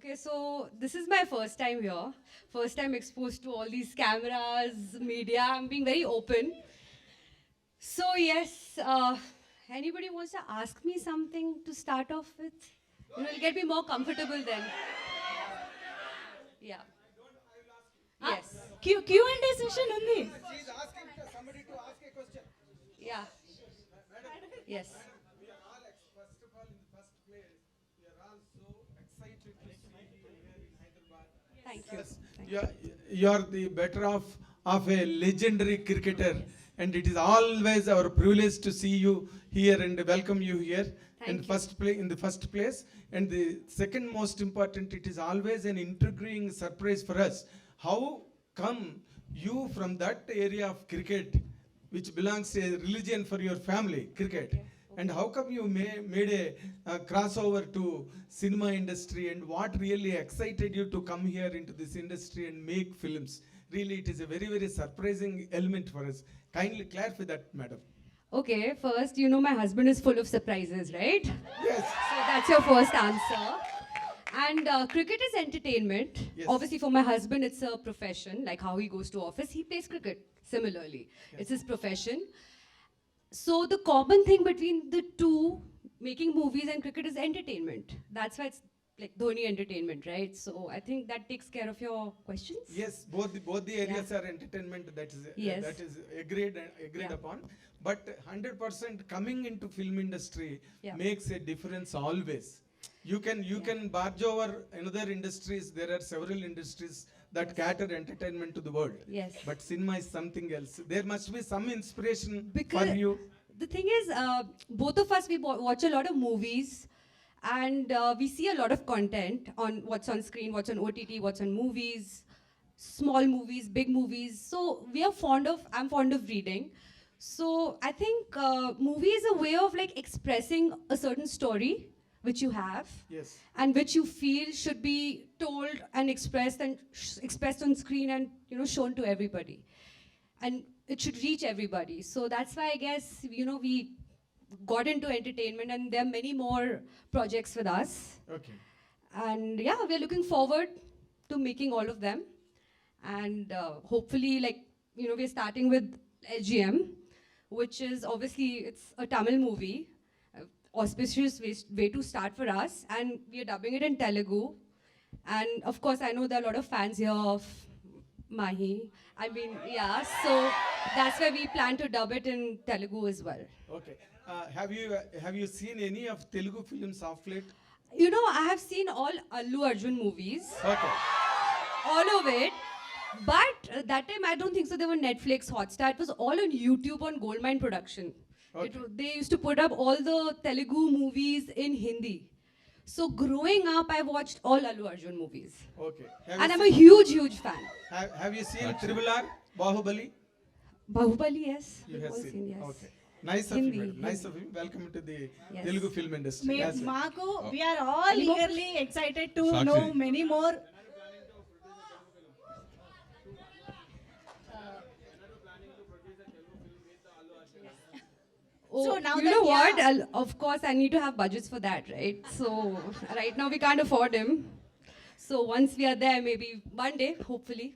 Okay, so this is my first time here. First time exposed to all these cameras, media. I'm being very open. So yes, anybody wants to ask me something to start off with? It'll get me more comfortable then. Yeah. Yes. Q&A session ఉంది. She is asking somebody to ask a question. Yeah. Yes. We are all, first of all, in the first place, we are all so excited to see you here in Hyderabad. Thank you. Yes, Thank you are the better of a legendary cricketer, and it is always our privilege to see you here and welcome you here Thank in the first place. And the second most important, it is always an intriguing surprise for us. How come you from that area of cricket, which belongs to a religion for your family, cricket, and how come you made a crossover to cinema industry, and what really excited you to come here into this industry and make films? Really, it is a very, very surprising element for us. Kindly clarify that, madam. Okay, first, my husband is full of surprises, right? Yes. So that's your first answer. And cricket is entertainment. Yes. Obviously, for my husband, it's a profession. Like how he goes to office, he plays cricket. Similarly, it's his profession. So the common thing between the two, making movies and cricket, is entertainment. That's why it's like Dhoni entertainment, right? So I think that takes care of your questions. Yes, both the areas are entertainment. Yes. That is agreed upon. But 100% coming into film industry makes a difference always. You can barge over another industries. There are several industries that cater entertainment to the world. Yes. But cinema is something else. There must be some inspiration Because for you. the thing is, both of us, we watch a lot of movies, and we see a lot of content on what's on screen, what's on OTT, what's on movies, small movies, big movies. So I'm fond of reading. So I think movie is a way of like expressing a certain story which you have, Yes. and which you feel should be told and expressed on screen and shown to everybody, and it should reach everybody. So that's why I guess we got into entertainment, and there are many more projects with us. Okay. And yeah, we're looking forward to making all of them. And hopefully, we're starting with LGM, which is obviously, it's a Tamil movie, auspicious way to start for us. And we are dubbing it in Telugu. And of course, I know there are a lot of fans here of Mahi. I mean, yeah, so that's why we plan to dub it in Telugu as well. Okay. Have you seen any of Telugu films of late? I have seen all Allu Arjun movies, Okay. all of it. But that time, I don't think so. There were Netflix, Hotstar. It was all on YouTube on Goldmine Production. Okay. They used to put up all the Telugu movies in Hindi. So growing up, I watched all Allu Arjun movies. Okay. And I'm a huge fan. Have you seen Triple R, Bahubali? Bahubali, yes. You we've have all seen. seen, yes. Okay. Nice of Hindi, you, madam. Nice Hindi. of you. Welcome to the Yes. Telugu film industry. Yes, sir. మాకు we are all Any more? eagerly excited to Sakshi. know many more. Oh, So now you that- know what? yeah. Of course, I need to have budgets for that, right? So right now we can't afford him. So once we are there, maybe one day, hopefully.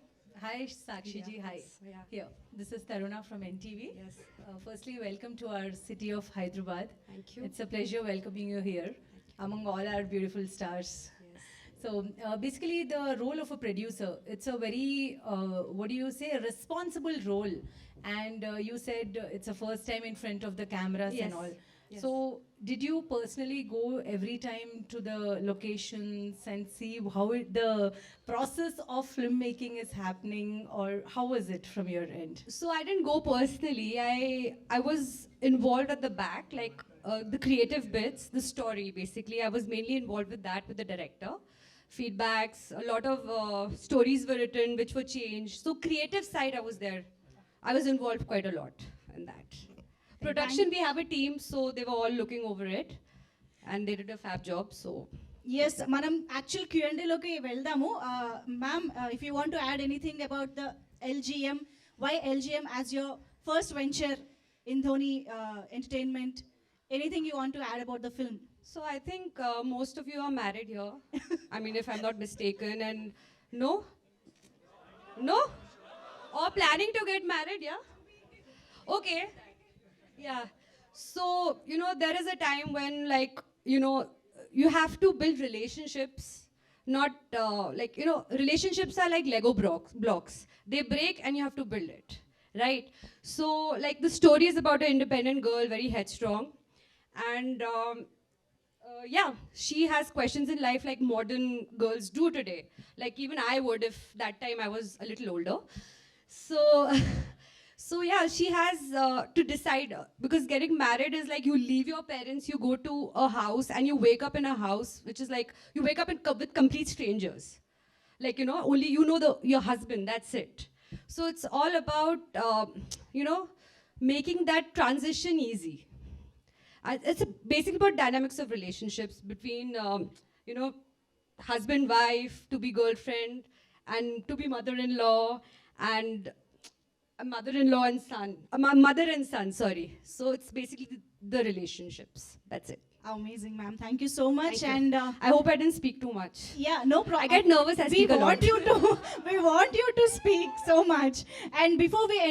Hi, Sakshi ji. Hi. Yeah. Here, this is Taruna from NTV. Yes. Firstly, welcome to our city of Hyderabad. Thank you. It's a pleasure welcoming you here among all our beautiful stars. Yes. So basically, the role of a producer, it's a very, what do you say, a responsible role. And you said it's a first time in front of the cameras Yes. and all. Yes. So did you personally go every time to the locations and see how the process of filmmaking is happening, or how was it from your end? So I didn't go personally. I was involved at the back, like the creative bits, the story. Basically, I was mainly involved with that, with the director. Feedbacks, a lot of stories were written, which were changed. So creative side, I was there. I was involved quite a lot in that. Production, we have a team, so they were all looking over it, and they did a fab job. So yes మనం actual Q&Aలోకి వెళ్దాము. Ma'am, if you want to add anything about the LGM, why LGM as your first venture in Dhoni entertainment, anything you want to add about the film? So I think most of you are married here. I mean, if I'm not mistaken, and no, no, or planning to get married, yeah. Okay, yeah. So there is a time when you have to build relationships. Not relationships are like Lego blocks. They break and you have to build it, right? So the story is about an independent girl, very headstrong, and yeah, she has questions in life like modern girls do today. Like even I would if that time I was a little older. So, so yeah, she has to decide because getting married is like you leave your parents, you go to a house, and you wake up in a house which is like you wake up with complete strangers. Like only your husband. That's it. So it's all about making that transition easy. It's basically about dynamics of relationships between husband, wife, to be girlfriend, and to be mother-in-law, and a mother-in-law and son, mother and son. Sorry. So it's basically the relationships. That's it. Amazing, ma'am. Thank you so much. Thank you. And I hope I didn't speak too much. yeah, no problem. I get nervous. I We speak a lot. want you to. We want you to speak so much. And before we